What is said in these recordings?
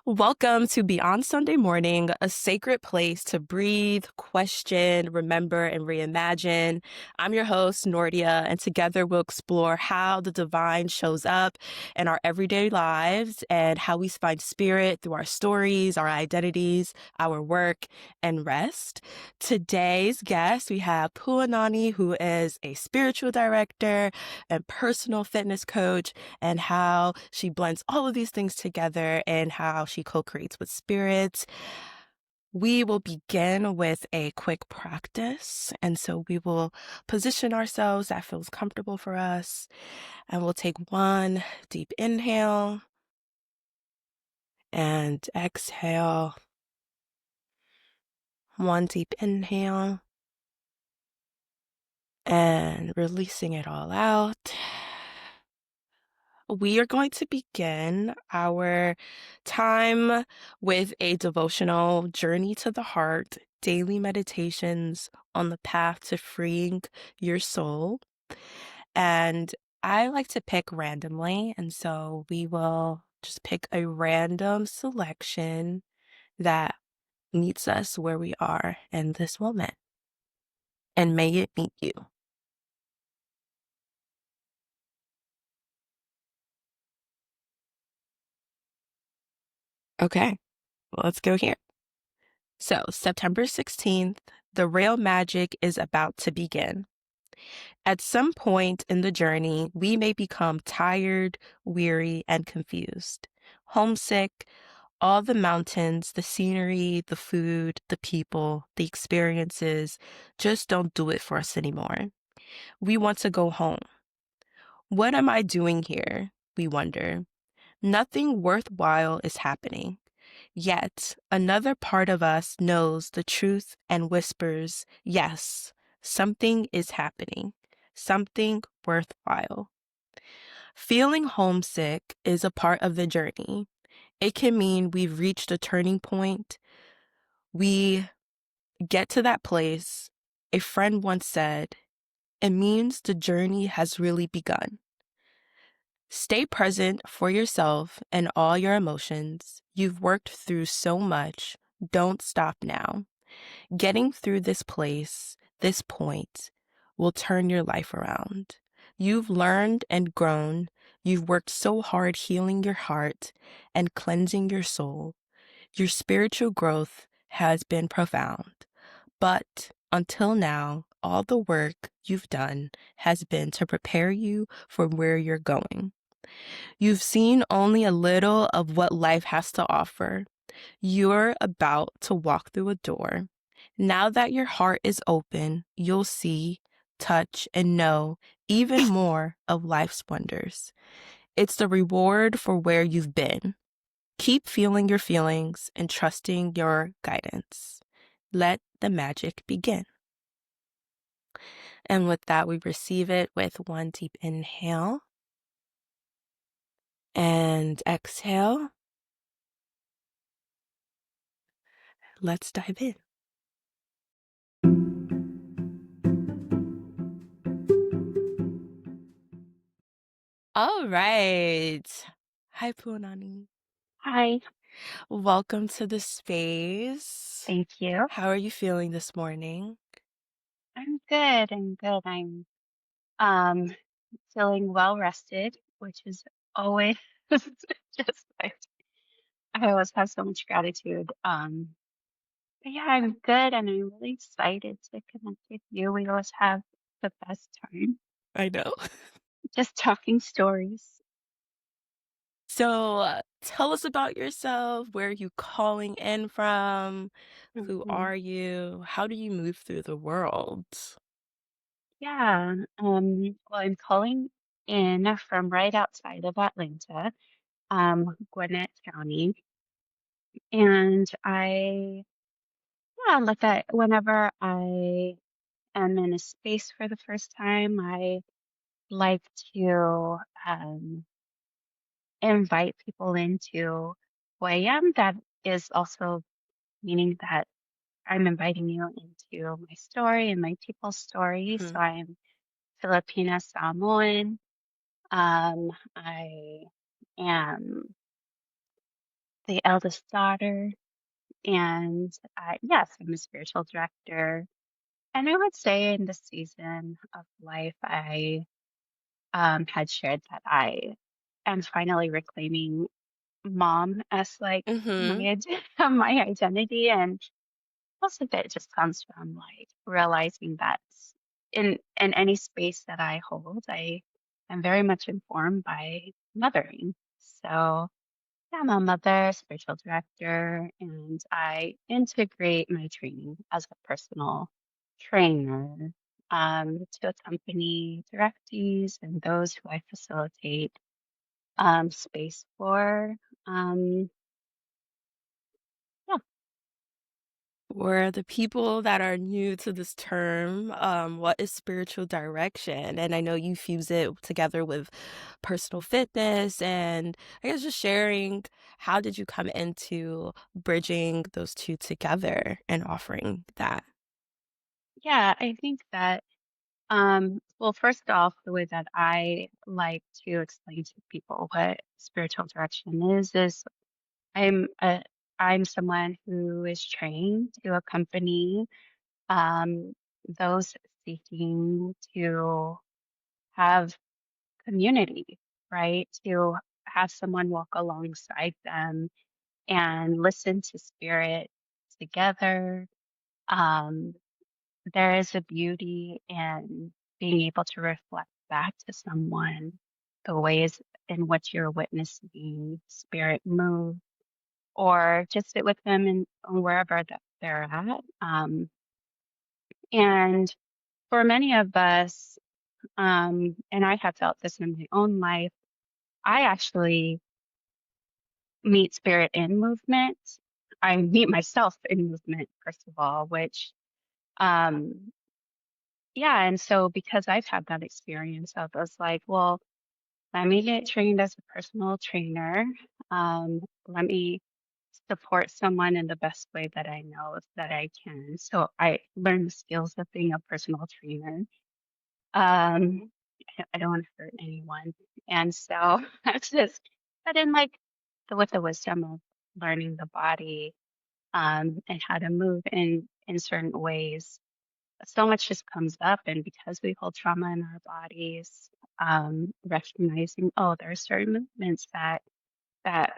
Welcome to Beyond Sunday Morning, a sacred place to breathe, question, remember, and reimagine. I'm your host, Nordia, and together we'll explore how the divine shows up in our everyday lives and how we find spirit through our stories, our identities, our work, and rest. Today's guest, we have Puanani, who is a spiritual director and personal fitness coach, and how she blends all of these things together and how she co-creates with spirits. We will begin with a quick practice. And so we will position ourselves that feels comfortable for us. And we'll take one deep inhale and exhale. One deep inhale and releasing it all out. We are going to begin our time with a devotional journey to the heart, daily meditations on the path to freeing your soul. And I like to pick randomly. And so we will just pick a random selection that meets us where we are in this moment. And may it meet you. Okay, well, let's go here. So, September 16th, the real magic is about to begin. At some point in the journey, we may become tired, weary, and confused. Homesick, all the mountains, the scenery, the food, the people, the experiences just don't do it for us anymore. We want to go home. What am I doing here? We wonder. Nothing worthwhile is happening. Yet another part of us knows the truth and whispers, yes, something is happening, something worthwhile. Feeling homesick is a part of the journey. It can mean we've reached a turning point. We get to that place. A friend once said, it means the journey has really begun. Stay present for yourself and all your emotions. You've worked through so much. Don't stop now. Getting through this place, this point, will turn your life around. You've learned and grown. You've worked so hard healing your heart and cleansing your soul. Your spiritual growth has been profound. But until now, all the work you've done has been to prepare you for where you're going. You've seen only a little of what life has to offer. You're about to walk through a door. Now that your heart is open, you'll see, touch, and know even more of life's wonders. It's the reward for where you've been. Keep feeling your feelings and trusting your guidance. Let the magic begin. And with that, we receive it with one deep inhale and exhale. Let's dive in. All right. Hi, Puanani. Hi, Welcome to the space. thank you. How are you feeling this morning? I'm good. I'm good. I'm um feeling well rested, which is always just like I always have so much gratitude. But yeah, I'm good and I'm really excited to connect with you. We always have the best time I know. just talking stories. So, tell us about yourself. Where are you calling in from? Who Mhm. are you? How do you move through the world? Yeah. Well, I'm calling in from right outside of Atlanta, Gwinnett County. And yeah, like whenever I am in a space for the first time, I like to invite people into who I am. That is also meaning that I'm inviting you into my story and my people's story. So Mhm. I'm Filipina Samoan. I am the eldest daughter, and yes, I'm a spiritual director. And I would say in this season of life, I had shared that I am finally reclaiming mom as like Mhm. my identity, and most of it just comes from like realizing that in any space that I hold, I am very much informed by mothering. So yeah, I'm a mother, spiritual director, and I integrate my training as a personal trainer to accompany directees and those who I facilitate space for. Um, yeah, For the people that are new to this term, what is spiritual direction? And I know you fuse it together with personal fitness and I guess just sharing how did you come into bridging those two together and offering that? yeah, I think that, well, first off, the way that I like to explain to people what spiritual direction is I'm a, I'm someone who is trained to accompany um, those seeking to have community, right? To have someone walk alongside them and listen to spirit together. Um, there is a beauty in being able to reflect back to someone the ways in which you're witnessing spirit move, or just sit with them in wherever that they're at. And for many of us, and I have felt this in my own life, I actually meet spirit in movement. I meet myself in movement, first of all, which, um, yeah. And so because I've had that experience, I was like, well, let me get trained as a personal trainer. Let me support someone in the best way that I know that I can. So I learned the skills of being a personal trainer. Um, I don't want to hurt anyone. And so that's just, but in like with the wisdom of learning the body, and how to move in certain ways, so much just comes up. And because we hold trauma in our bodies, recognizing, oh, there are certain movements that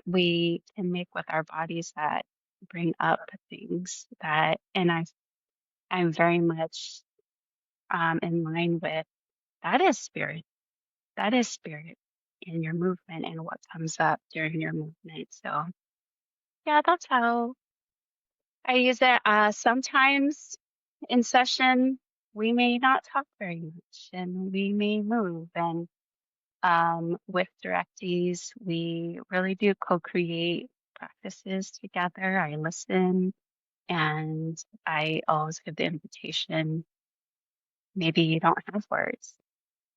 we can make with our bodies that bring up things that, and I'm very much in line with that is spirit. That is spirit in your movement and what comes up during your movement. So yeah, that's how I use it. Sometimes in session we may not talk very much and we may move, and with directees we really do co-create practices together. I listen, and I always give the invitation. Maybe you don't have words.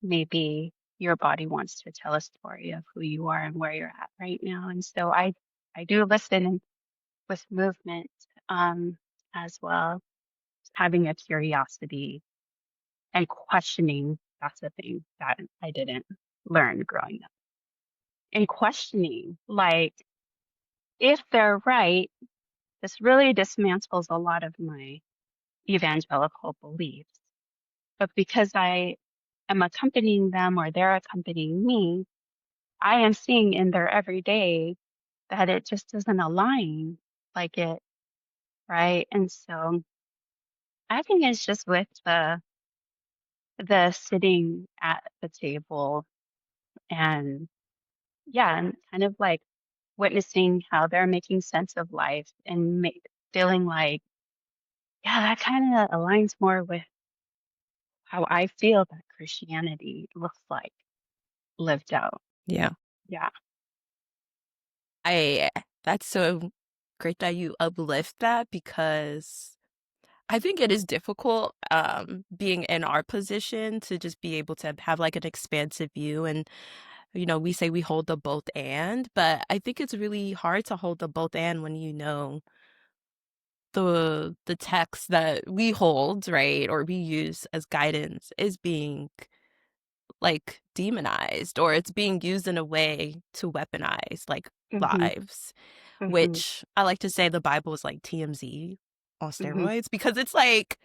Maybe your body wants to tell a story of who you are and where you're at right now. And so I do listen with movement, um, as well, having a curiosity and questioning. That's the thing that I didn't learn growing up. And questioning, like, if they're right, this really dismantles a lot of my evangelical beliefs. But because I am accompanying them or they're accompanying me, I am seeing in their everyday that it just doesn't align like it, right? And so I think it's just with the sitting at the table, and yeah, and kind of like witnessing how they're making sense of life and feeling like, yeah, that kind of aligns more with how I feel that Christianity looks like lived out. Yeah. Yeah. I That's so great that you uplift that because I think it is difficult, being in our position to just be able to have like an expansive view and, we say we hold the both and, but I think it's really hard to hold the both and when you know the text that we hold, right, or we use as guidance is being like demonized, or it's being used in a way to weaponize like Mhm. lives, Mhm. which I like to say the Bible is like TMZ on Mhm. steroids, because it's like,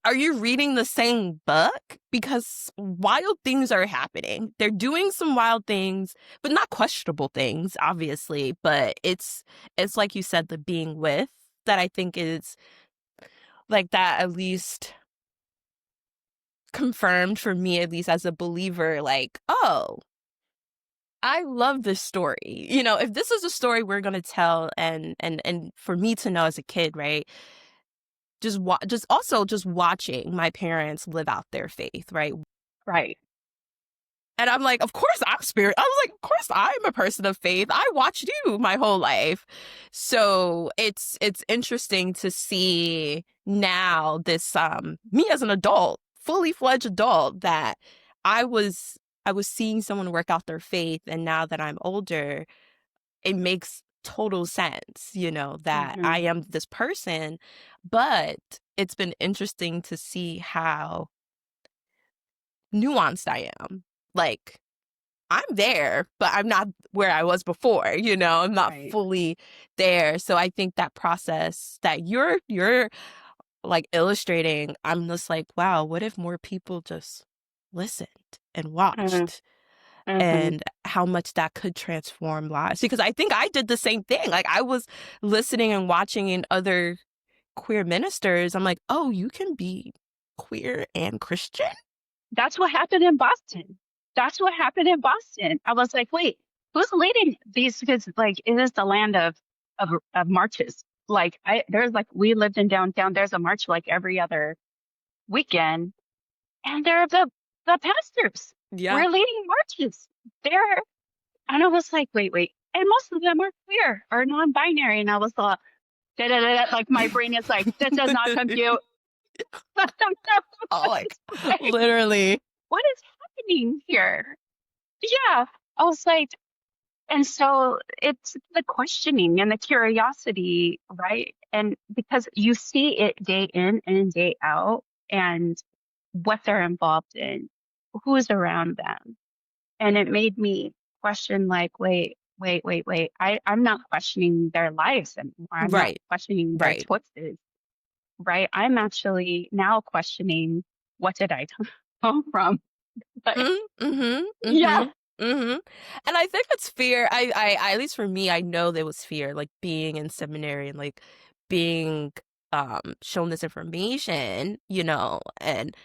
are you reading the same book? Because wild things are happening. They're doing some wild things, but not questionable things, obviously. But it's like you said, the being with that I think is like that, at least confirmed for me, at least as a believer, like, oh, I love this story. If this is a story we're gonna tell, and for me to know as a kid, right? Just watching my parents live out their faith, right? Right. And I'm like, of course I'm spirit. I was like, of course I'm a person of faith. I watched you my whole life. So it's interesting to see now this me as an adult, fully fledged adult, that I was I was seeing someone work out their faith, and now that I'm older, it makes total sense, that I Mhm. am this person. But it's been interesting to see how nuanced I am. Like, I'm there, but I'm not where I was before, I'm not Right. fully there. So I think that process that you're like illustrating, I'm just like, wow, what if more people just listened and Mhm. watched, Mhm. and how much that could transform lives? Because I think I did the same thing. Like, I was listening and watching in other queer ministers. I'm like, oh, you can be queer and Christian? That's what happened in Boston. That's what happened in Boston. I was like, "Wait, who's leading these?" Because, like, it is the land of marches. Like, there's, like, we lived in downtown, there's a march, like, every other weekend, and they're the pastors. Yeah. We're leading marches. They're and I was like, "Wait, wait." And most of them are queer or non-binary, and I was like, da da da da, like, my brain is like, "This does not compute." I don't know. Oh, like, It's like, literally. "What is happening here?" Yeah. I was like, and so it's the questioning and the curiosity, right? And because you see it day in and day out and what they're involved in, who's around them. And it made me question, like, wait, wait, wait, wait. I'm not questioning their lives anymore. I'm not Right. questioning their Right. choices, right? I'm actually now questioning, what did I come from? Like, Mhm, mhm, yeah. mhm, mhm. And I think it's fear. At least for me, I know there was fear, like being in seminary and like being shown this information, and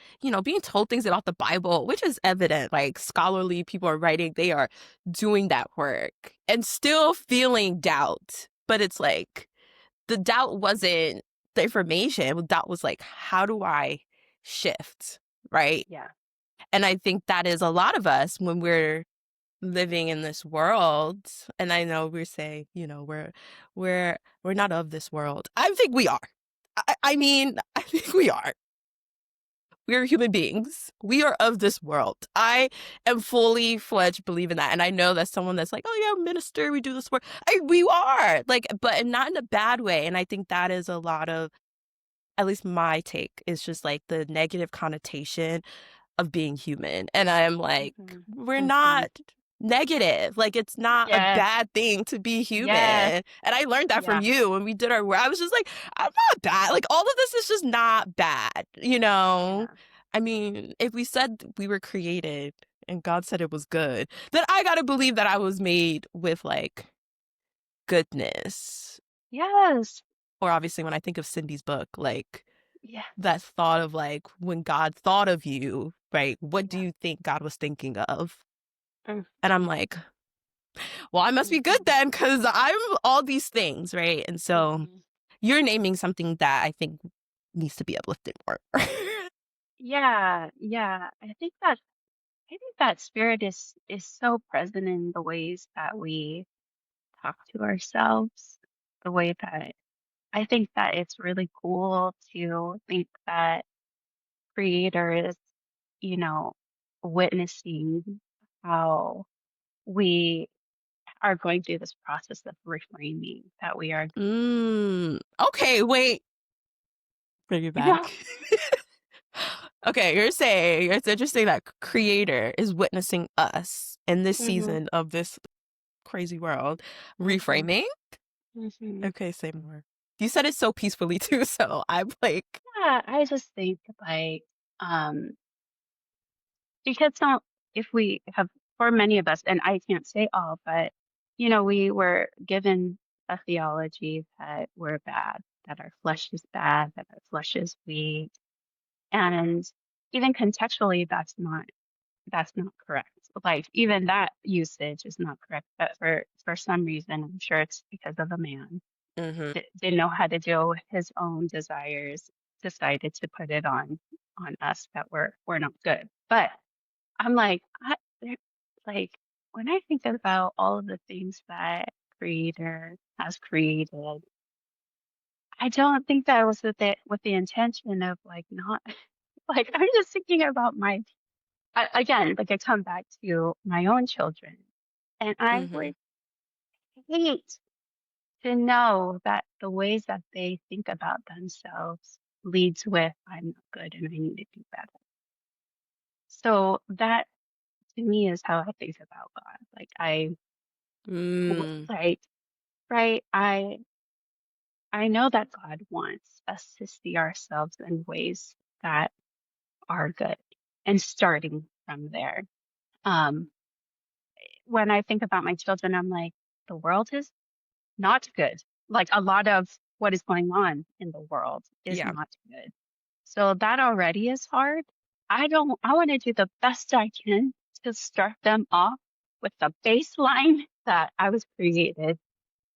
being told things about the Bible, which is evident. Like, scholarly people are writing, they are doing that work, and still feeling doubt. But it's like the doubt wasn't the information. The doubt was like, how do I shift? Right. Yeah. And I think that is a lot of us when we're living in this world. And I know we say, we're not of this world. I think we are. I mean, I think we are. We're human beings. We are of this world. I am fully fledged believe in that. And I know that someone that's like, oh yeah, minister, we do this work. We are like, but not in a bad way. And I think that is a lot of, at least my take, is just like the negative connotation of being human. And I'm like, Mhm. we're Mhm. not negative. Like, it's not a Yes. bad thing to be human. Yes. And I learned that from Yeah. you when we did our work. I was just like, I'm not bad. Like, all of this is just not bad. Yeah. I mean, if we said we were created and God said it was good, then I gotta believe that I was made with like goodness. Yes. Or obviously when I think of Cindy's book, like Yes. that thought of like when God thought of you, right? What do Yeah. you think God was thinking of? Mm, And I'm mm, like, well, I must be good mhm, then, because I'm all these things, right? And so mhm. you're naming something that I think needs to be uplifted more. Yeah. Yeah. I think that spirit is so present in the ways that we talk to ourselves, the way that I think that it's really cool to think that creator is, you know, witnessing how we are going through this process of reframing that we are. Okay, wait. Bring it back. Okay, you're saying it's interesting that creator is witnessing us in this Mhm. season of this crazy world. Mhm. Reframing? Mhm. Okay, say more. You said it so peacefully too, so I'm like, Yeah, I just think like because some if we have for many of us, and I can't say all, but we were given a theology that we're bad, that our flesh is bad, that our flesh is weak. And even contextually, that's not correct. Like even that usage is not correct. But for some reason, I'm sure it's because of a man mm-hmm, didn't know how to deal with his own desires, decided to put it on us that we're not good. But I'm like, like when I think about all of the things that Creator has created, I don't think that was with the intention of like not like I'm just thinking about again, like I come back to my own children, and I mm-hmm. would hate to know that the ways that they think about themselves leads with I'm not good and I need to do better. So that to me is how I think about God. Like Mm, like right, I know that God wants us to see ourselves in ways that are good and starting from there. Um, when I think about my children, I'm like, the world is not good. Like a lot of what is going on in the world is yeah. not good. So that already is hard. I want to do the best I can to start them off with the baseline that I was created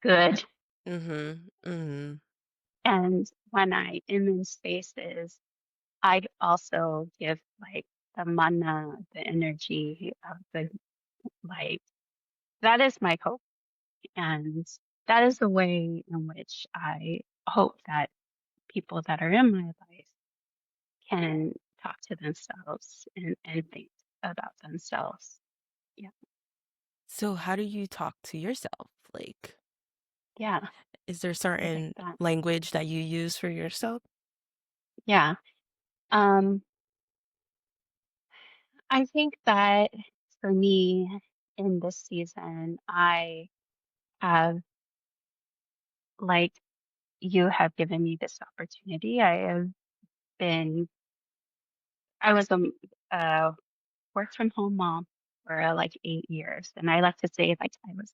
good. Mm-hmm, mm-hmm. And when I am in spaces, I also give like the mana, the energy of the light. That is my hope. And that is the way in which I hope that people that are in my life can talk to themselves and think about themselves. Yeah. So how do you talk to yourself? Like, Yeah. is there I think certain that. language that you use for yourself? Yeah. Um, I think that for me in this season, I have, like, you have given me this opportunity. Been, I was a work from home mom for like 8 years. And I like to say, like, I was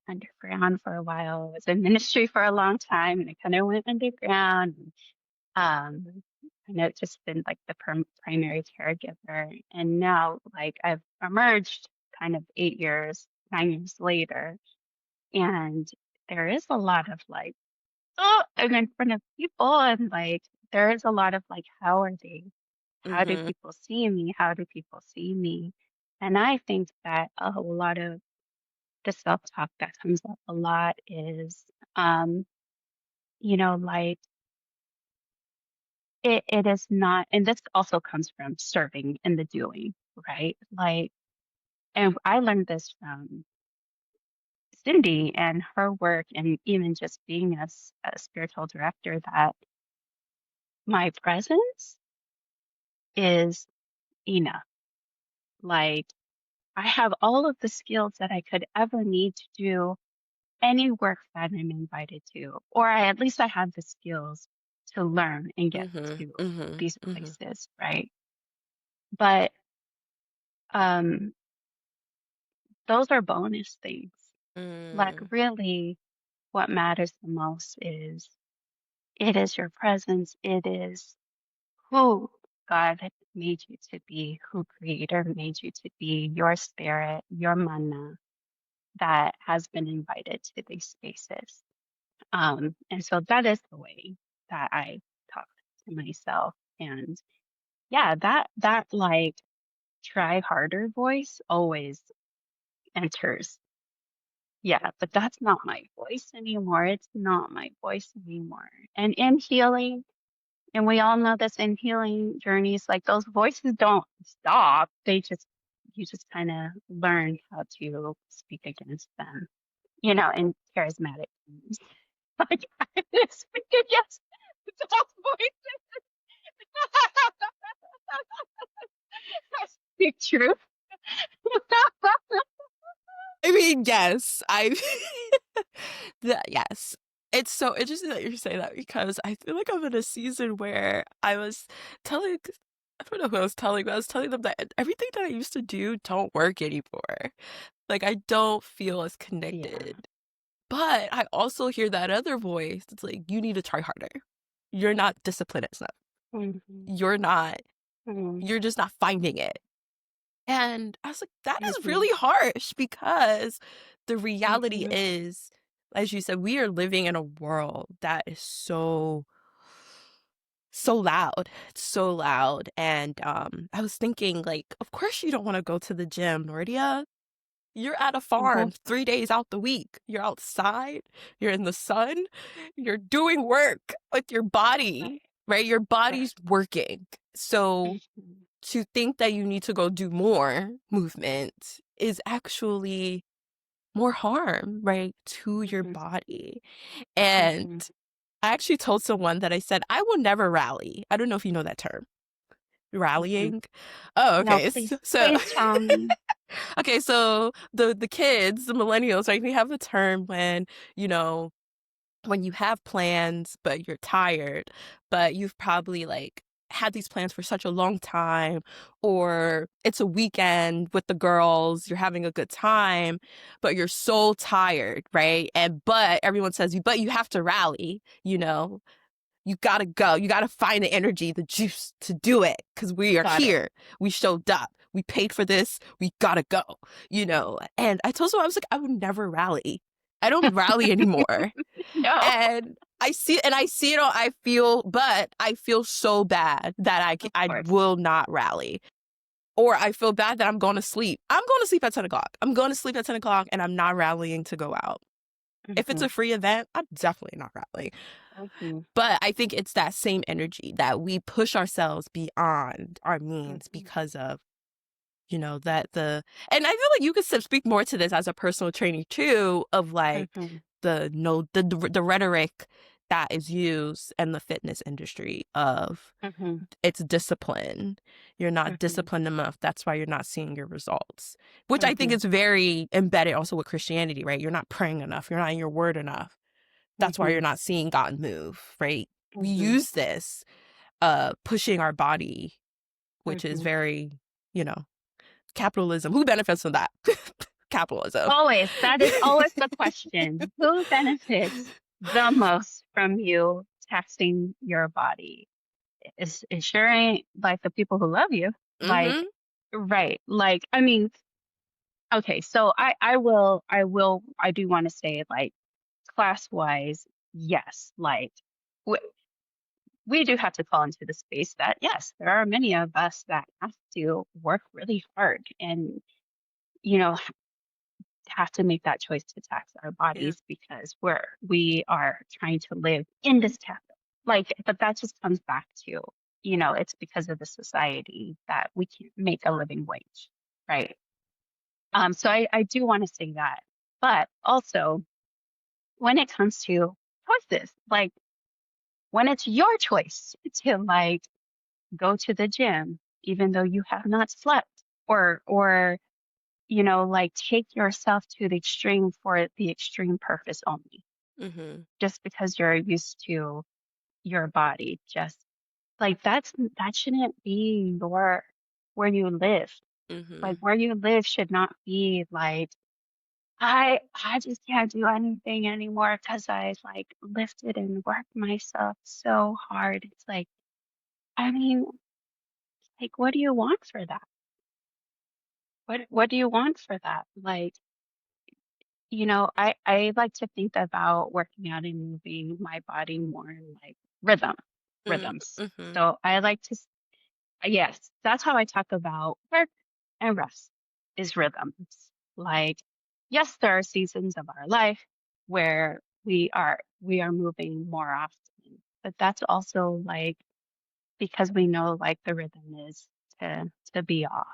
underground for a while. I was in ministry for a long time and I kind of went underground. And I've just been like the primary caregiver. And now, like, I've emerged kind of 8 years, 9 years later. And there is a lot of like, oh, I'm in front of people. And like, there is a lot of like, how do Mm-hmm. people see me? How do people see me? And I think that a whole lot of the self-talk that comes up a lot is, um, like it is not, and this also comes from serving in the doing, right? Like, and I learned this from Cindy and her work, and even just being a spiritual director, that my presence is enough. Like, I have all of the skills that I could ever need to do any work that I'm invited to, or at least I have the skills to learn and get Mm-hmm. to Mm-hmm. these Mm-hmm. places, right? But um, those are bonus things. Like, Mm, really, what matters the most is it is your presence, it is who God had made you to be, who Creator made you to be, your spirit, your mana that has been invited to these spaces. And so that is the way that I talk to myself. And yeah, that like try harder voice always enters. Yeah, but that's not my voice anymore. It's not my voice anymore. And in healing, and we all know this in healing journeys, like those voices don't stop. You just kind of learn how to speak against them, in charismatic terms. Like, I speak against those voices. Speak truth. I mean, yes, I yes. It's so interesting that you say that because I feel like I'm in a season where I was telling I don't know who I was telling, but I was telling them that everything that I used to do don't work anymore. Like, I don't feel as Yeah. connected. But I also hear that other voice. It's like, you need to try harder. You're not disciplined enough. Mhm. You're not, Mhm. you're just not finding it. And I was like, that is Mhm. really harsh because the reality Mhm. is, as you said, we are living in a world that is so loud. It's so loud. And I was thinking, like, of course you don't want to go to the gym, Nordia. You're at a Mhm. farm 3 days out the week. You're outside, you're in the sun, you're doing work with your body, Right. right? Your Right. body's working. So Mhm. to think that you need to go do more movement is actually more harm, right, to your Mhm. body. And Mhm. I actually told someone that I said, I will never rally. I don't know if you know that term. Mhm. Rallying. Oh, No, okay. please, So please tell me. okay, so the kids, the millennials, right? We have a term when, you know, when you have plans but you're tired, but you've probably like had these plans for such a long time, or it's a weekend with the girls, you're having a good time, but you're so tired, right? And but everyone says you but you have to rally, you know. You gotta go. You gotta find the energy, the juice to do it. Cause we are Got it. here. We showed up. We paid for this. We gotta go, you know. And I told someone, I was like, I would never rally. I don't rally anymore. No, And I see it all. But I feel so bad that of I course. will not rally. Or I feel bad that I'm going to sleep. I'm going to sleep at 10 o'clock. I'm going to sleep at 10 o'clock and I'm not rallying to go out. If it's Mhm. a free event, I'm definitely not rallying. Mhm. But I think it's that same energy that we push ourselves beyond our means Mhm. because of, you know, and I feel like you could speak more to this as a personal trainer too, of like Mhm. the no, the rhetoric that is used in the fitness industry of Mhm. it's discipline. You're not Mhm. disciplined enough. That's why you're not seeing your results, which I think Mhm. is very embedded also with Christianity, right? You're not praying enough. You're not in your word enough. That's why you're Mhm. not seeing God move, right? We Mhm. use this pushing our body, which is Mhm. very, you know, capitalism. Who benefits from that? Capitalism. Always. That is always the question. Who benefits the most from you taxing your body? It sure ain't like the people who love you. Like, Mhm. right. Like, I mean, okay, so I do want to say like class wise, yes, like we, we do have to call into the space that yes, there are many of us that have to work really hard and you know have to make that choice to tax our Yeah. bodies because we are trying to live in this capital. Like, but that just comes back to, it's because of the society that we can't make a living wage, right? So I do want to say that. But also when it comes to choices, like when it's your choice to like go to the gym, even though you have not slept, or like take yourself to the extreme for the extreme purpose only, Mhm. just because you're used to your body. Just like that shouldn't be where you live. Like Mhm. where you live should not be like I just can't do anything anymore because I like lifted and worked myself so hard. It's like, I mean, like what do you want for that? What do you want for that? Like, I like to think about working out and moving my body more in like Mm. rhythms. Mhm. So I like to yes, that's how I talk about work and rest is rhythms. Like, yes, there are seasons of our life where we are moving more often, but that's also like because we know like the rhythm is to be off.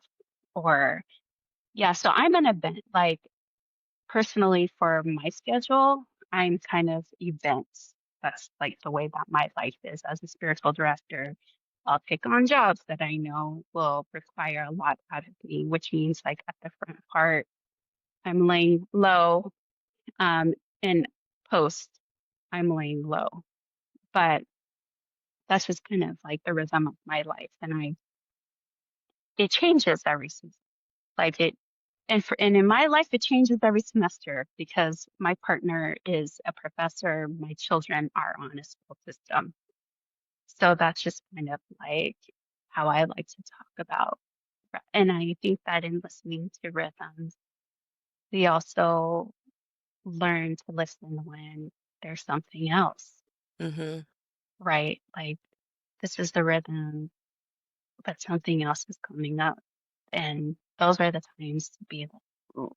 Or yeah, so I'm an event like personally for my schedule, I'm kind of events. That's like the way that my life is as a spiritual director. I'll take on jobs that I know will require a lot out of me, which means like at the front part, I'm laying low, um, and post, I'm laying low. But that's just kind of like the rhythm of my life. And it changes every season. Like it, and in my life, it changes every semester because my partner is a professor. My children are on a school system. So that's just kind of like how I like to talk about. And I think that in listening to rhythms, we also learn to listen when there's something else, Mhm. right? Like this is the rhythm, but something else is coming up. And those are the times to be like, "Ooh,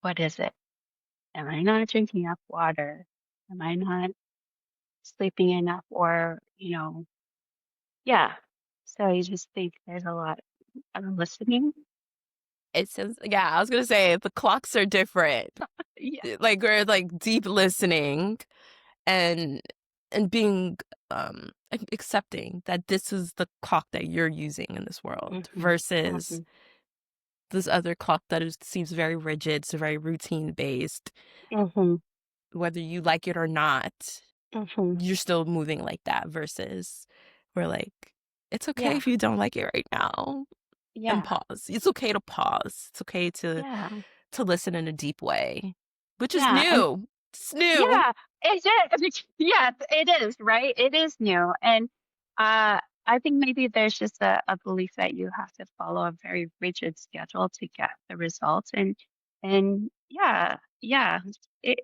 what is it? Am I not drinking enough water? Am I not sleeping enough? Or, yeah. So I just think there's a lot of listening. It says yeah, I was gonna say the clocks are different. Yeah. Like, we're, like, deep listening and being, accepting that this is the clock that you're using in this world Hmm. versus Hmm. this other clock that seems very rigid, so very routine based. Hmm. Whether you like it or not, Hmm. you're still moving like that versus we're like, it's okay Yeah. if you don't like it right now and Yeah. pause. It's okay to pause. It's okay Yeah. to listen in a deep way, which is Yeah. And new. It's new. yeah, it is. Yeah, it is, right? It is new. And I think maybe there's just a belief that you have to follow a very rigid schedule to get the results. And yeah, it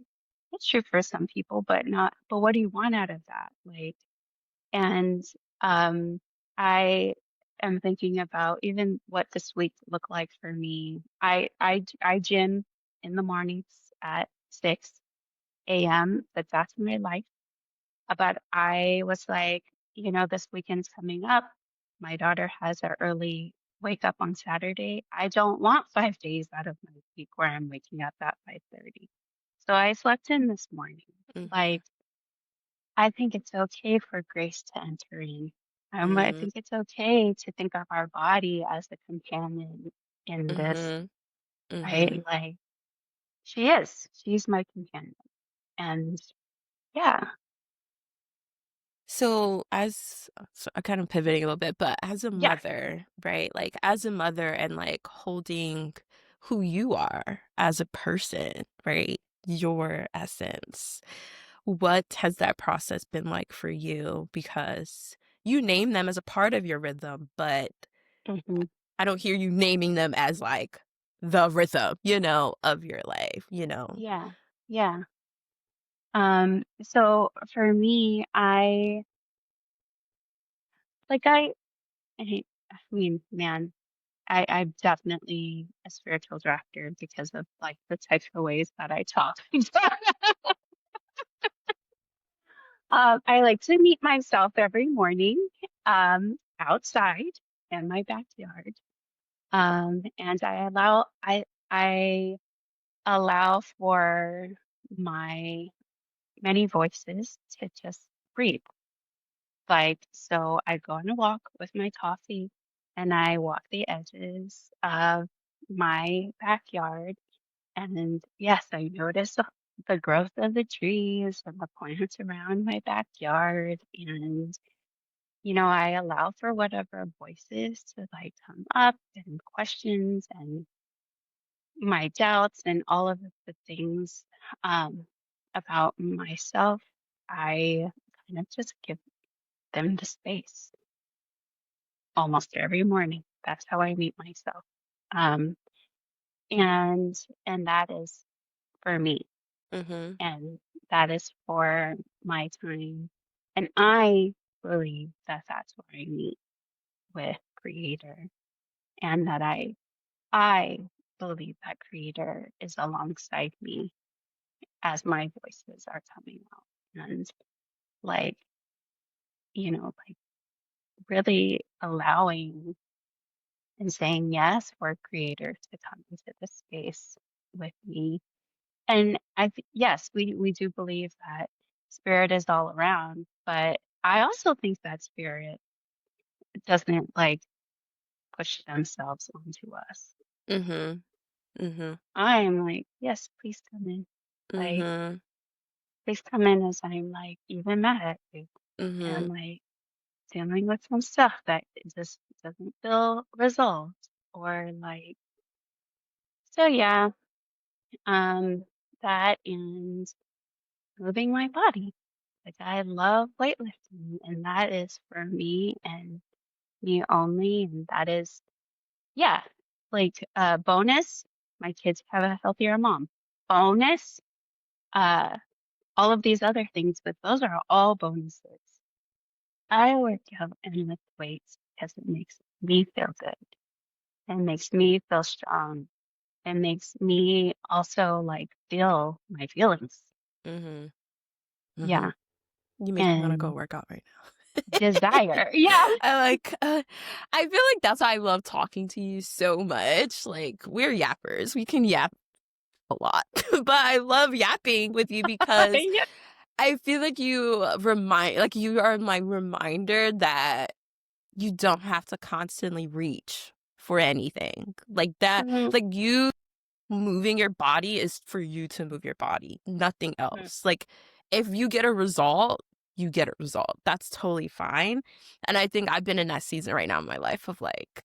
it's true for some people, but not but what do you want out of that? Like and um I am thinking about even what this week looked like for me. I gym in the mornings at 6 a.m., but that's my life. But I was like, this weekend's coming up. My daughter has an early wake up on Saturday. I don't want 5 days out of my week where I'm waking up at 5:30. So I slept in this morning. Mhm. Like, I think it's okay for grace to enter in. I Mhm. think it's okay to think of our body as a companion in this, Mhm. right? Mhm. Like, she is. She's my companion. And yeah, So I'm kind of pivoting a little bit, but as a yeah. mother, right? Like as a mother and like holding who you are as a person, right? Your essence. What has that process been like for you? Because you name them as a part of your rhythm, but Hmm. I don't hear you naming them as like the rhythm, of your life, Yeah, yeah. So for me, I mean, man, I'm definitely a spiritual director because of like the types of ways that I talk. I like to meet myself every morning, outside in my backyard. And I allow for my many voices to just breathe. Like, so I go on a walk with my coffee and I walk the edges of my backyard. And yes, I notice the growth of the trees and the plants around my backyard. And, I allow for whatever voices to like come up and questions and my doubts and all of the things um, about myself. I kind of just give them the space almost every morning. That's how I meet myself. Um, and and that is for me. Mhm. And that is for my time. And I believe that that's where I meet with Creator, and that I believe that Creator is alongside me as my voices are coming out. And like, like really allowing and saying yes for Creator to come into the space with me. And yes, we do believe that spirit is all around, but I also think that spirit doesn't like push themselves onto us. Mhm. Mhm. I'm like, yes, please come in. Like, Mhm. please come in as I'm like even mad at you. And I'm Mhm. like dealing with some stuff that it just doesn't feel resolved. Or like, so yeah, um, that and moving my body. Like I love weightlifting and that is for me and me only. And that is, yeah, like bonus, my kids have a healthier mom. Bonus, uh, all of these other things, but those are all bonuses. I work out and lift weights because it makes me feel good. It makes me feel strong. It makes me also like feel my feelings. Mhm. Yeah. Mhm. You make me wanna go And work out right now. desire. Yeah. I like, I feel like that's why I love talking to you so much. Like, we're yappers. We can yap a lot, but I love yapping with you because Yeah. I feel like you are my reminder that you don't have to constantly reach for anything. Like that, Mhm, like you moving your body is for you to move your body, nothing mhm, else. Like if you get a result, you get a result. That's totally fine. And I think I've been in that season right now in my life of like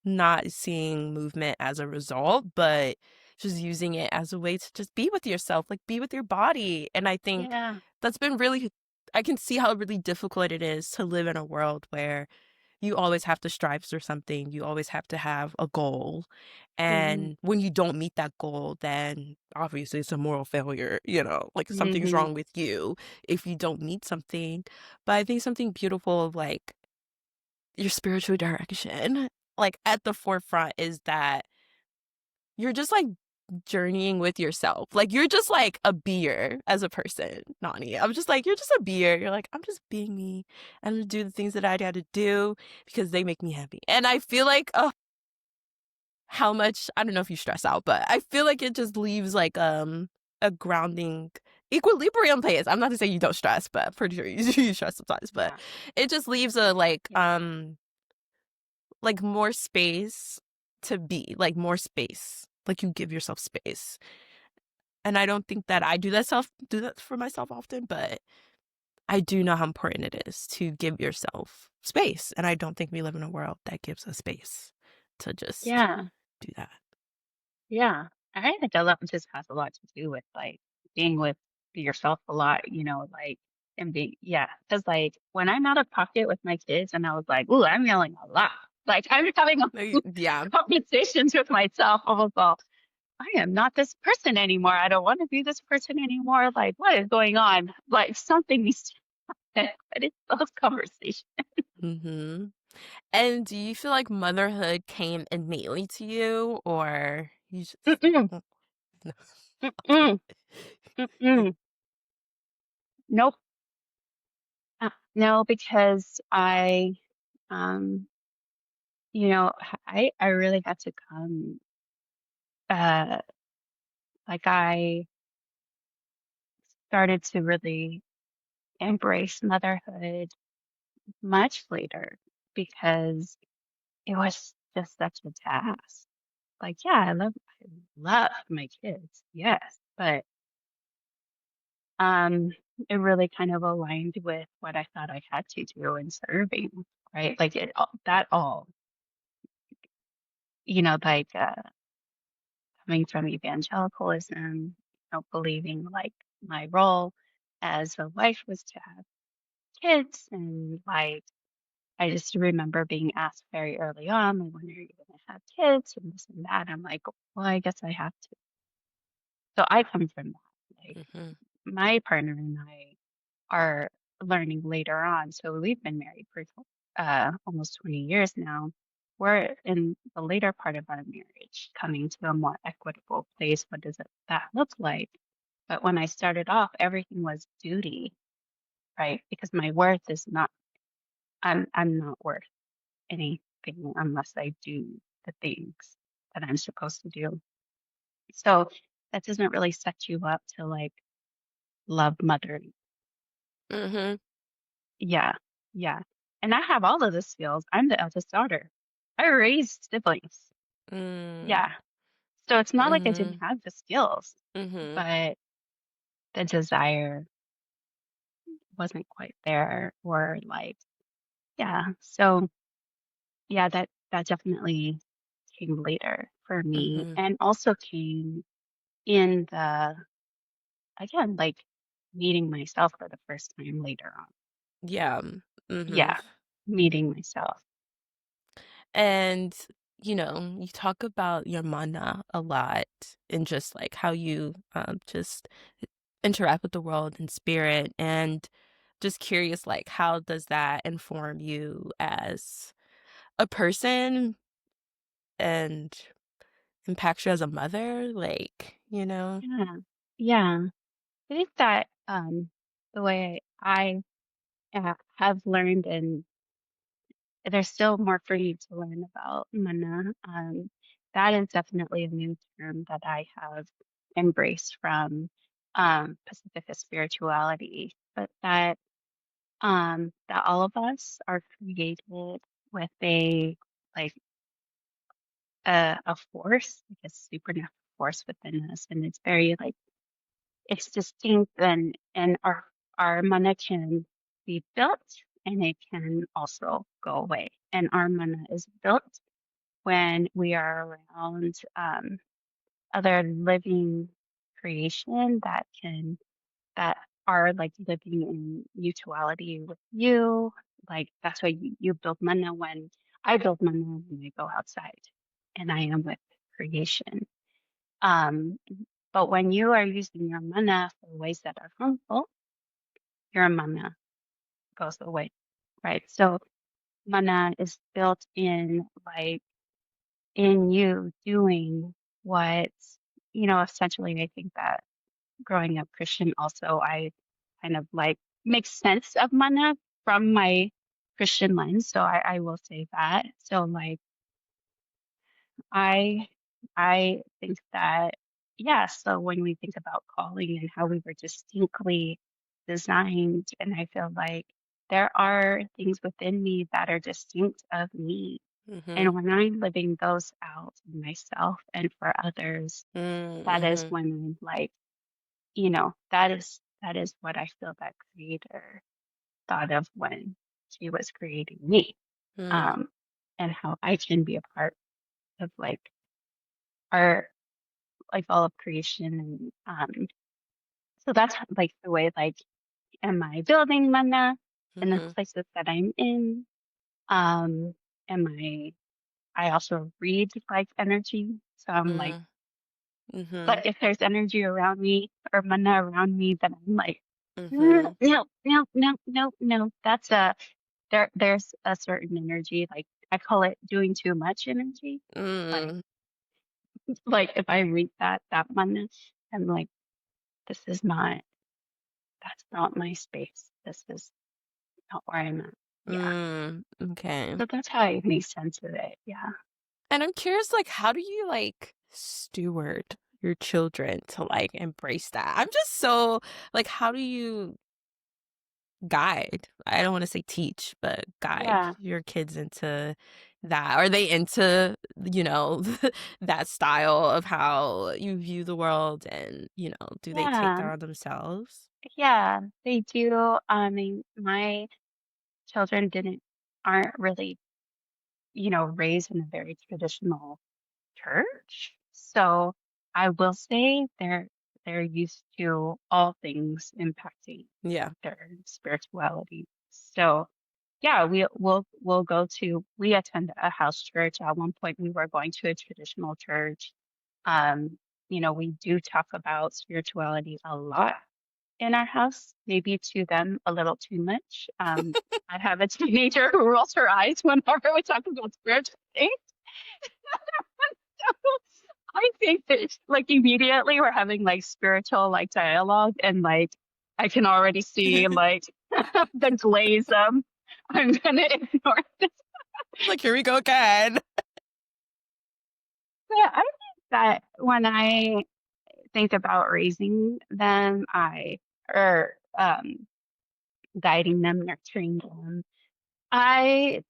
not seeing movement as a result, but just using it as a way to just be with yourself, like be with your body. And I think yeah. that's been really, I can see how really difficult it is to live in a world where you always have to strive for something. You always have to have a goal. Mhm, And when you don't meet that goal, then obviously it's a moral failure, like something's mhm, wrong with you if you don't meet something. But I think something beautiful of like your spiritual direction, like at the forefront is that you're just like journeying with yourself. Like you're just like a beer as a person, Nani. I'm just like, you're just a beer. You're like, I'm just being me. I'm gonna do the things that I got to do because they make me happy. And I feel like, oh, how much I don't know if you stress out, but I feel like it just leaves like a grounding equilibrium place. I'm not to say you don't stress, but I'm pretty sure you, you stress sometimes, but yeah, it just leaves a yeah, like more space to be, like more space. Like you give yourself space. And I don't think that I do that for myself often, but I do know how important it is to give yourself space. And I don't think we live in a world that gives us space to just yeah, do that. yeah. I think a lot just has a lot to do with like being with yourself a lot, like and being yeah. Because like when I'm out of pocket with my kids and I was like, ooh, I'm yelling a lot. Like I'm having Yeah. conversations with myself. I was all, I am not this person anymore. I don't want to be this person anymore. Like, what is going on? Like something needs to happen. But it's those conversations. hmm And do you feel like motherhood came innately to you or you just Mm-mm, no. mm-mm, mm-mm. Nope. No, because um, I really had to come, uh, like I started to really embrace motherhood much later because it was just such a task. Like, yeah, I love my kids, yes, but um, it really kind of aligned with what I thought I had to do in serving, right? Like that all, like coming from evangelicalism, believing like my role as a wife was to have kids. And like, I just remember being asked very early on, like, when are you going to have kids and this and that. I'm like, well, I guess I have to. So I come from that. Like, hmm my partner and I are learning later on. So we've been married for almost 20 years now. We're in the later part of our marriage, coming to a more equitable place. What does that look like? But when I started off, everything was duty, right? Because my worth is not, I'm not worth anything unless I do the things that I'm supposed to do. So that doesn't really set you up to like love mother. hmm Yeah. Yeah. And I have all of the skills. I'm the eldest daughter. I raised siblings. Mm, Yeah. So it's not like I didn't mhm, have the skills, mhm. but the desire wasn't quite there or like, yeah. So yeah, that definitely came later for me Mhm. and also came in the again, like meeting myself for the first time later on. Yeah. Mhm. Yeah, meeting myself. And, you talk about your mana a lot and just like how you just interact with the world and spirit. And just curious, like, how does that inform you as a person and impact you as a mother? Like, Yeah. Yeah. I think that the way I have learned and there's still more for you to learn about mana. That is definitely a new term that I have embraced from Pacifica spirituality, but that all of us are created with like a force, like a supernatural force within us, and it's very like it's distinct and our mana can be built and it can also go away. And our mana is built when we are around other living creation that are like living in mutuality with you. Like that's why you build mana when I build mana when I go outside and I am with creation. Um, but when you are using your mana for ways that are harmful, your mana goes away, right? So mana is built in like in you doing what, essentially I think that growing up Christian also I kind of like make sense of mana from my Christian lens. So I will say that. So like I I think that yeah, so when we think about calling and how we were distinctly designed, and I feel like there are things within me that are distinct of me. Mhm. And when I'm living those out in myself and for others, Mm, that is mhm. when I'm like, that is what I feel that creator thought of when she was creating me. Mm, Um, and how I can be a part of like our like all of creation and so that's like the way like am I building mana in the mhm. places that I'm in? Um am I also read like energy. So I'm like Mm, mhm. but if there's energy around me or mana around me then I'm like Mhm. no, no, no, no, no. That's a there's a certain energy, like I call it doing too much energy. Like Mm, like if I read that mana, I'm like, this is not that's not my space. This is not where I'm at. Yeah. okay. So that's how I make sense of it. Yeah. And I'm curious, like, how do you, like, steward your children to, like, embrace that? I'm just so like, how do you guide? I don't wanna say teach, but guide Yeah. your kids into that? Are they into, that style of how you view the world and, do they take Yeah. that on themselves? Yeah. They do. I mean, my children aren't really, raised in a very traditional church. So I will say they're used to all things impacting Yeah. their spirituality. So yeah, we attend a house church. At one point we were going to a traditional church. Um, we do talk about spirituality a lot in our house, maybe to them a little too much. I have a teenager who rolls her eyes whenever we talk about spiritual things. I think that like immediately we're having like spiritual like dialogue and like I can already see like the glaze I'm gonna ignore this. Like, "Here we go again." But I think that when I think about raising them, I or guiding them, nurturing them. I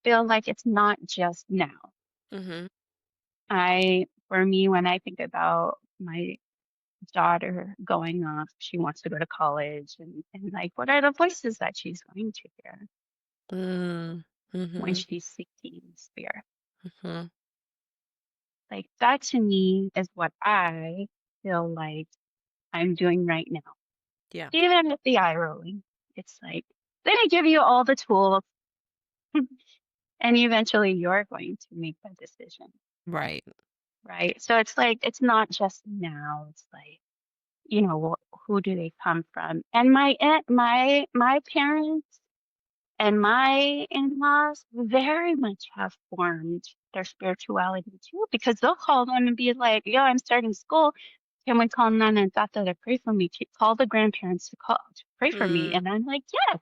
feel like it's not just now. Mhm. For me, when I think about my daughter going off, she wants to go to college, and like, what are the voices that she's going to hear Mm. when Mhm. she's seeking spirit? Mhm. Like, that to me is what I feel like I'm doing right now. Yeah. Even with the eye rolling, it's like, they give you all the tools, and eventually you're going to make that decision, Right. right? So it's like, it's not just now. It's like, who do they come from? And my parents and my in-laws very much have formed their spirituality too, because they'll call them and be like, "Yo, I'm starting school. Can we call Nana and Tata to pray for me? Call the grandparents to pray for me." Mm. And I'm like, "Yes,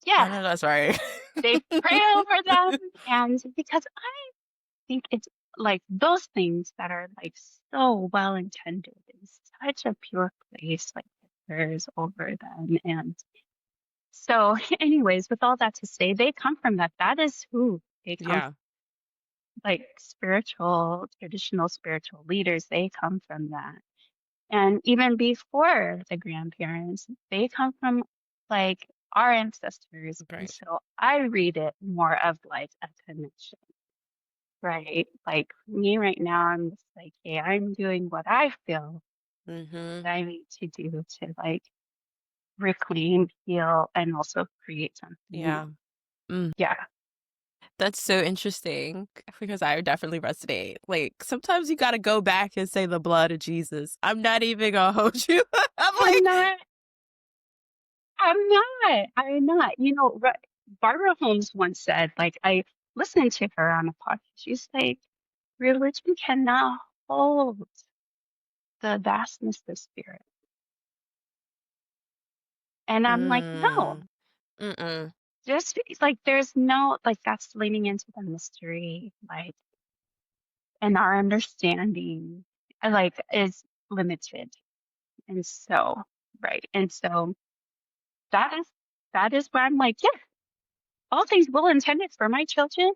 I yes." know that's right. They pray over them, and because I think it's like those things that are like so well intended in such a pure place, like prayers over them. And so, anyways, with all that to say, they come from that. That is who they come Yeah. from. Like traditional spiritual leaders, they come from that. And even before the grandparents, they come from like our ancestors. And Right. so I read it more of like a connection, right? Like me right now, I'm just like, hey, I'm doing what I feel Mhm. that I need to do to like reclaim, heal, and also create something new. Yeah. Mm. Yeah. That's so interesting because I definitely resonate. Like sometimes you got to go back and say the blood of Jesus. I'm not even gonna hold you. I'm I'm like, not, I'm not. Barbara Holmes once said, like, I listened to her on a podcast. She's like, religion cannot hold the vastness of spirit. And I'm like, no, mm, mm-mm. just like, there's no, like, that's leaning into the mystery, like, and our understanding, like, is limited. And so, right. And so that is, that is where I'm like, yeah, all things well intended for my children,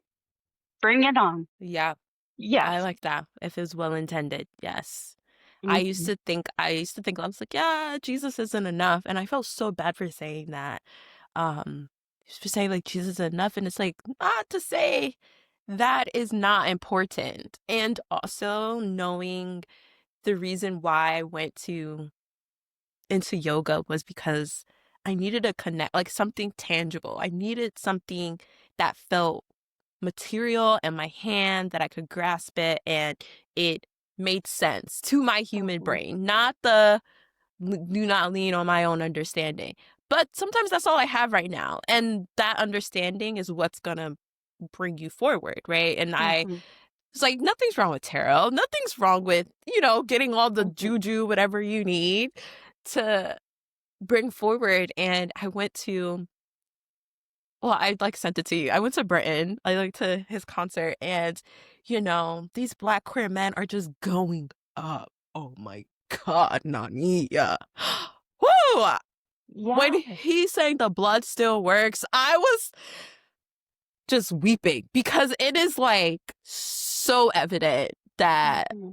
bring it on. Yeah, I Yes. like that. If it's well intended, yes. Hmm. I was like, yeah, Jesus isn't enough. And I felt so bad for saying that. Um, for saying like Jesus is enough. And it's like, not to say that is not important. And also knowing the reason why I went into yoga was because I needed a connect, like something tangible. I needed something that felt material in my hand that I could grasp it and it made sense to my human Hmm. brain, not the do not lean on my own understanding. But sometimes that's all I have right now. And that understanding is what's going to bring you forward, right? And I Hmm. was like, nothing's wrong with tarot. Nothing's wrong with, getting all the Hmm. juju, whatever you need to bring forward. And I went to well, I like sent it to you. I went to Britain. I like to his concert, and these black queer men are just going up. Oh my God, Nani. Woo! When Yes. he sang "The Blood Still Works," I was just weeping because it is like so evident that Hmm.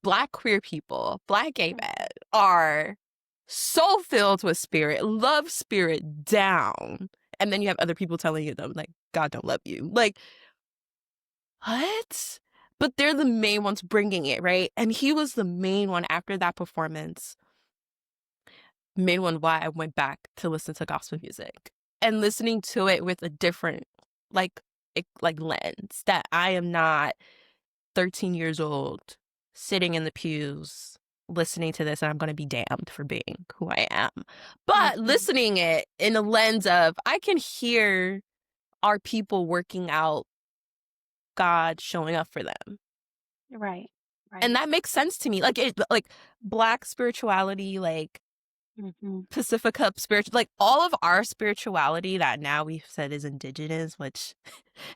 black queer people, black gay men, Hmm. are so filled with spirit, love spirit down. And then you have other people telling you them like God don't love you. Like, what? But they're the main ones bringing it, right? And he was the main one after that performance. Main one why I went back to listen to gospel music and listening to it with a different like like lens that I am not 13 years old, sitting in the pews, listening to this, and I'm going to be damned for being who I am. But Hmm. listening it in a lens of, I can hear our people working out God showing up for them. Right. And Right. that makes sense to me. Like black spirituality, like Hmm. Pacifica spiritual, like all of our spirituality that now we've said is indigenous, which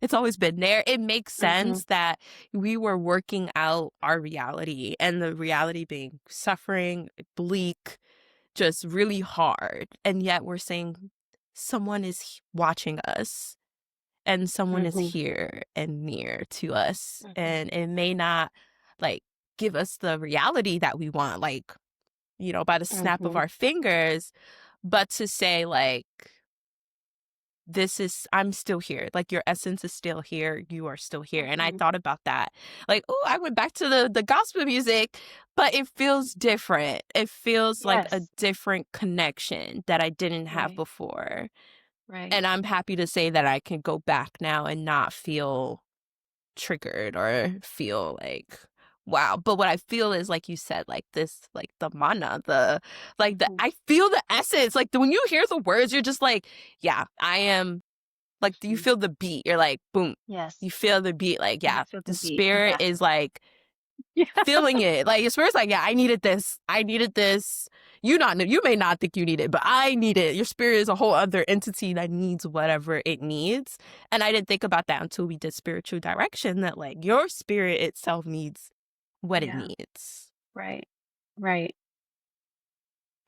it's always been there. It makes Hmm. sense that we were working out our reality and the reality being suffering, bleak, just really hard. And yet we're saying someone is watching us and someone is Mhm. here and near to us. Mhm. And it may not like give us the reality that we want, like, by the snap of Mhm. our fingers, but to say, like, I'm still here. Like, your essence is still here. You are still here. And I Mhm. thought about that. Like, oh, I went back to the gospel music, but it feels different. It feels like a Yes. different connection that I didn't have Right. before. Right. And I'm happy to say that I can go back now and not feel triggered or feel like, wow. But what I feel is, like you said, like this, like the mana, Mhm. I feel the essence. Like when you hear the words, you're just like, yeah, I am. Like, do you Mhm. feel the beat? You're like, boom. Yes. You feel the beat. Like, I yeah, feel the the beat. spirit Yes. is like Yeah. feeling it. Like, your spirit's like, yeah, I needed this. I needed this. You may not think you need it, but I need it. Your spirit is a whole other entity that needs whatever it needs. And I didn't think about that until we did spiritual direction, that like your spirit itself needs what it Yeah. needs. Right. Right.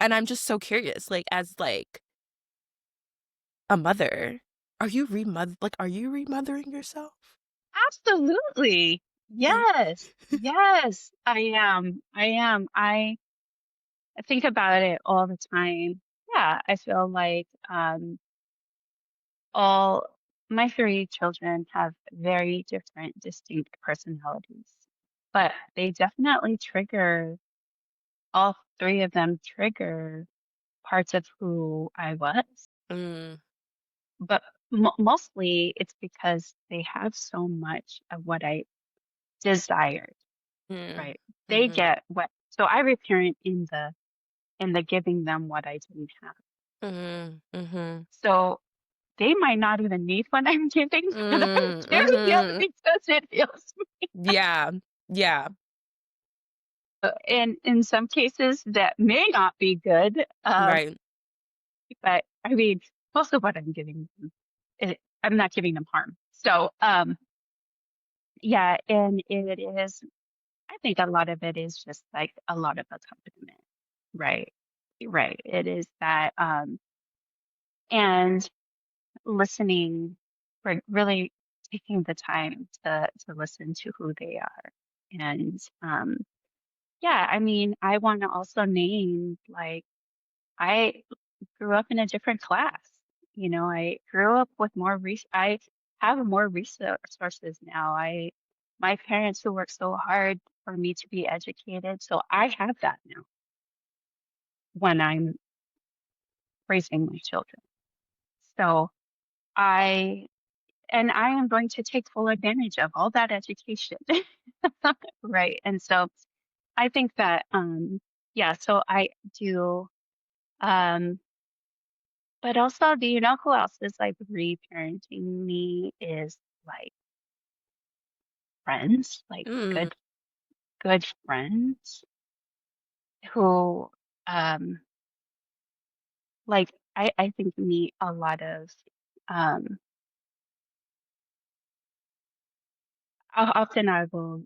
And I'm just so curious, like, as like a mother, are you remothering yourself? Absolutely. Yes. Yes, I am. I am. I think about it all the time. Yeah, I feel like all my three children have very different, distinct personalities, but they definitely trigger, all three of them trigger parts of who I was. Mm, But mostly it's because they have so much of what I desired, mm, right? They mm-hmm, get what, so I reparent in the giving them what I didn't have. mm-hmm, mm-hmm. So they might not even need what I'm giving, but I'm Mm, giving them mhm. because it feels Yeah. Yeah. and in some cases that may not be good. Right. But I mean, most of what I'm giving them, I'm not giving them harm. So, yeah, and it is, I think a lot of it is just like a lot of accompaniment, right? Right. It is that, and listening, really taking the time to listen to who they are. And, yeah, I mean, I want to also name, like, I grew up in a different class. You know, I grew up with I have more resources now. My parents who worked so hard for me to be educated, so I have that now when I'm raising my children. So I I am going to take full advantage of all that education. Right. And so I think that yeah, so I do um but also, do you know who else is like reparenting me is like friends, like Mm. good friends who um I think meet a lot of um often I will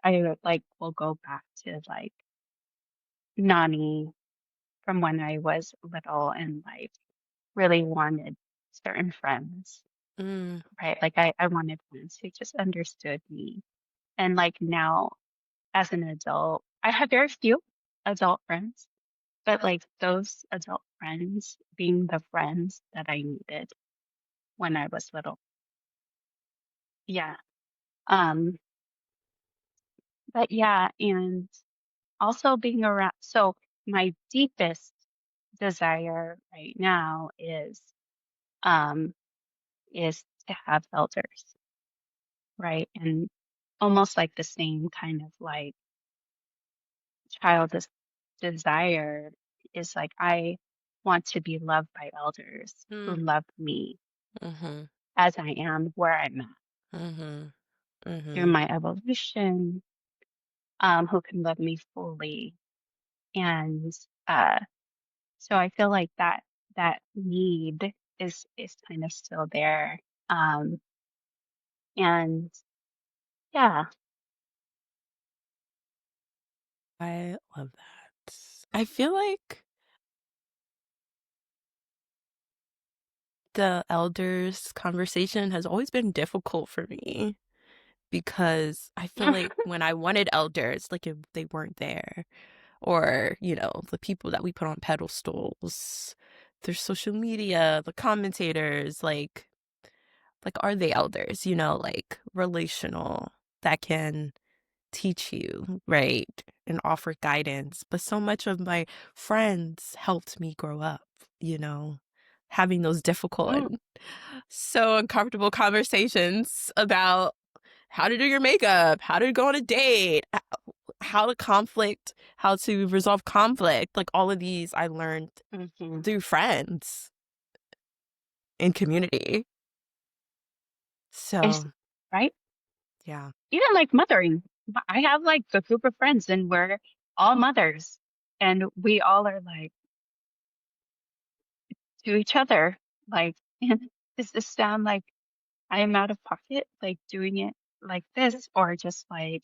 I like will go back to like Nani from when I was little and like really wanted certain friends, Mm. right? Like I wanted friends who just understood me. And like now as an adult, I have very few adult friends, but like those adult friends being the friends that I needed when I was little. Yeah. Um, but yeah, and also being around, so my deepest desire right now um is to have elders, right? And almost like the same kind of like childish desire is like I want to be loved by elders who Mm. love me Mhm. as I am where I'm at Mhm. through Mhm. my evolution, who can love me fully. And uh, so I feel like that need is kind of still there. Um, and yeah, I love that. I feel like the elders conversation has always been difficult for me because I feel like when I wanted elders, like if they weren't there, or, the people that we put on pedestals, their social media, the commentators, like are they elders, like relational that can teach you, right? And offer guidance. But so much of my friends helped me grow up, you know, having those difficult Mm, and so uncomfortable conversations about how to do your makeup, how to go on a date, how to resolve conflict. Like all of these I learned mhm. through friends in community. It's So, right? yeah. Even like mothering. I have like a group of friends and we're all mothers and we all are like to each other, like, does this sound like I am out of pocket, like doing it like this, or just like,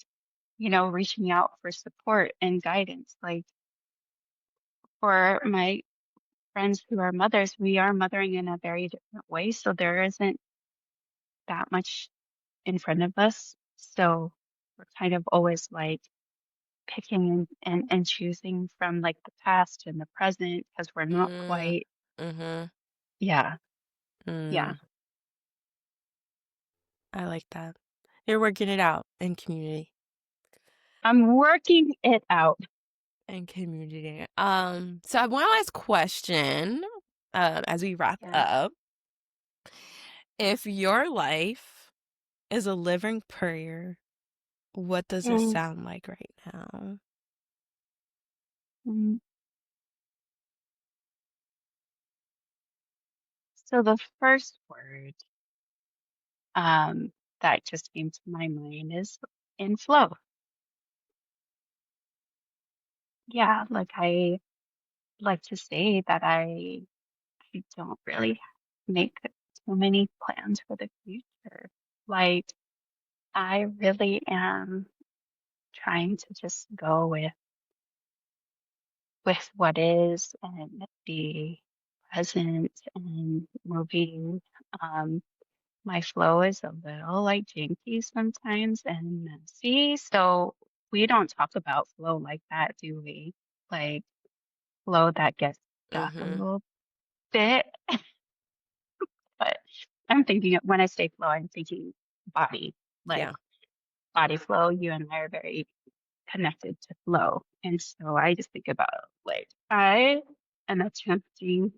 reaching out for support and guidance. Like for my friends who are mothers, we are mothering in a very different way. So there isn't that much in front of us. So we're kind of always like picking and choosing from like the past and the present because we're not Mm, quite, mhm, yeah, yeah. mm. I like that. You're working it out in community. I'm working it out. In community. So I have one last question, as we wrap Yes. up. If your life is a living prayer, what does it Mm, sound like right now? mm. So the first word that just came to my mind is in flow. Yeah, like I like to say that I don't really make too many plans for the future. Like I really am trying to just go with what is and be present and moving. Um, my flow is a little like janky sometimes and messy. So we don't talk about flow like that, do we? Like flow that gets stuck a Mhm. little bit. But I'm thinking when I say flow, I'm thinking body, like Yeah. body flow. You and I are very connected to flow. And so I just think about like I am attempting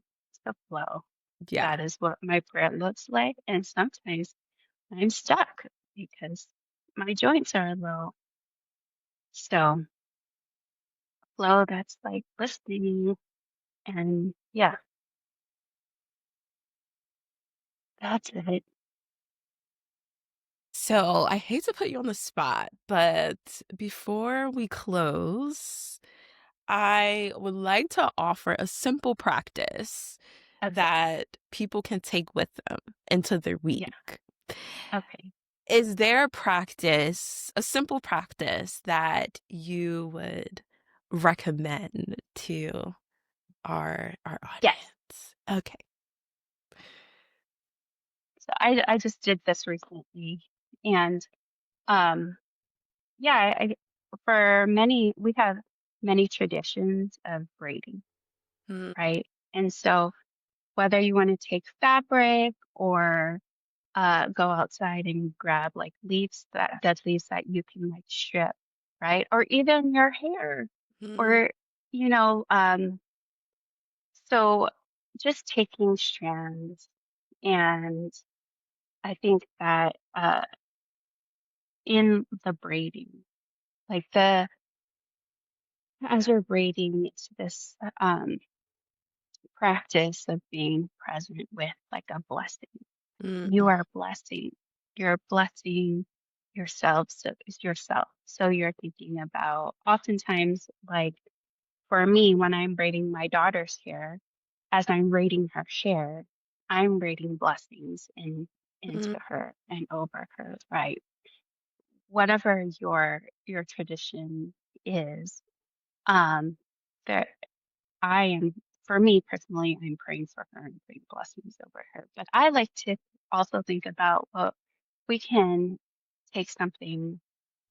to flow. Yeah. That is what my prayer looks like. And sometimes I'm stuck because my joints are low. So flow, that's like listening. And yeah, that's it. So I hate to put you on the spot, but before we close, I would like to offer a simple practice Okay. that people can take with them into their Yeah. week. Okay. Is there a practice, a simple practice that you would recommend to our Yes. audience? Okay. So I just did this recently. And um yeah, for many we have many traditions of braiding, Mm, right? And so whether you want to take fabric or go outside and grab like leaves that dead leaves that you can like strip, right? Or even your hair mhm, or, you know, so just taking strands. And I think that in the braiding, like as you're braiding, it's this practice of being present with like a blessing. You mm, are blessing. You're blessing yourself. So it's yourself. So you're thinking about oftentimes like for me, when I'm braiding my daughter's hair, as I'm braiding her hair, I'm braiding blessings into mm, her and over her, right? Whatever your tradition is, um, there I am for me personally, I'm praying for her and praying blessings over her. But I like to also think about, well, we can take something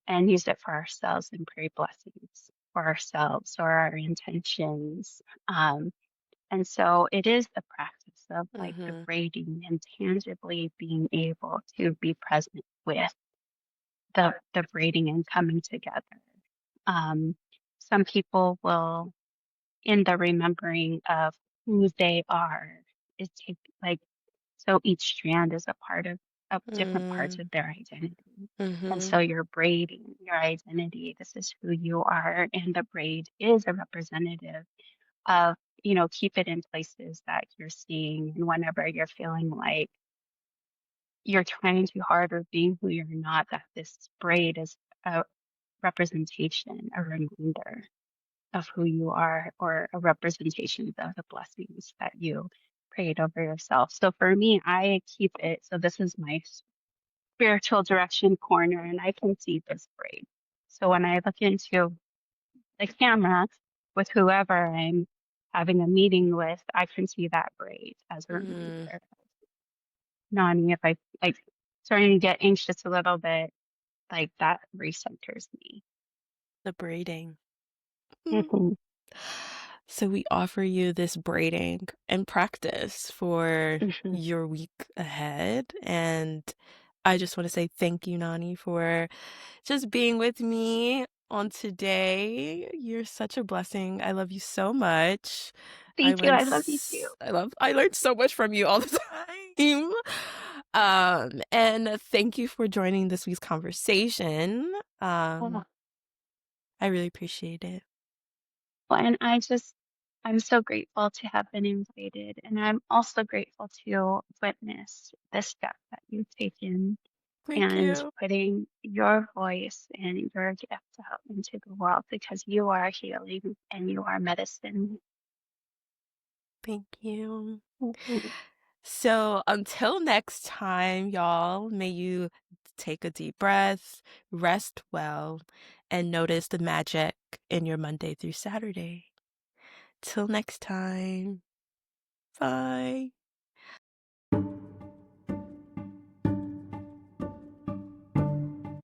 and use it for ourselves and pray blessings for ourselves or our intentions. And so it is the practice of like the Mhm. braiding and tangibly being able to be present with the braiding and coming together. Um, some people will, in the remembering of who they are, is take like so each strand is a part of different parts Mm. of their identity. And Mhm. so you're braiding your identity. This is who you are. And the braid is a representative of, keep it in places that you're seeing. And whenever you're feeling like you're trying too hard or being who you're not, that this braid is a representation, a reminder of who you are, or a representation of the blessings that you prayed over yourself. So for me, I keep it. So this is my spiritual direction corner, and I can see this braid. So when I look into the camera with whoever I'm having a meeting with, I can see that braid as a Mm. reminder. Nani, if I like starting to get anxious a little bit, like that recenters me. The braiding. Mm. Hmm. So we offer you this braiding and practice for Hmm. your week ahead. And I just want to say thank you, Nani, for just being with me on today. You're such a blessing. I love you so much. Thank you. I love you too. I learned so much from you all the time. And thank you for joining this week's conversation. Oh, I really appreciate it. well, and I'm so grateful to have been invited. And I'm also grateful to witness the step that you've taken Thank and you. putting your voice and your gift out into the world because you are healing and you are medicine. Thank you. Mhm. So until next time, y'all, may you take a deep breath, rest well, and notice the magic in your Monday through Saturday. Till next time. Bye.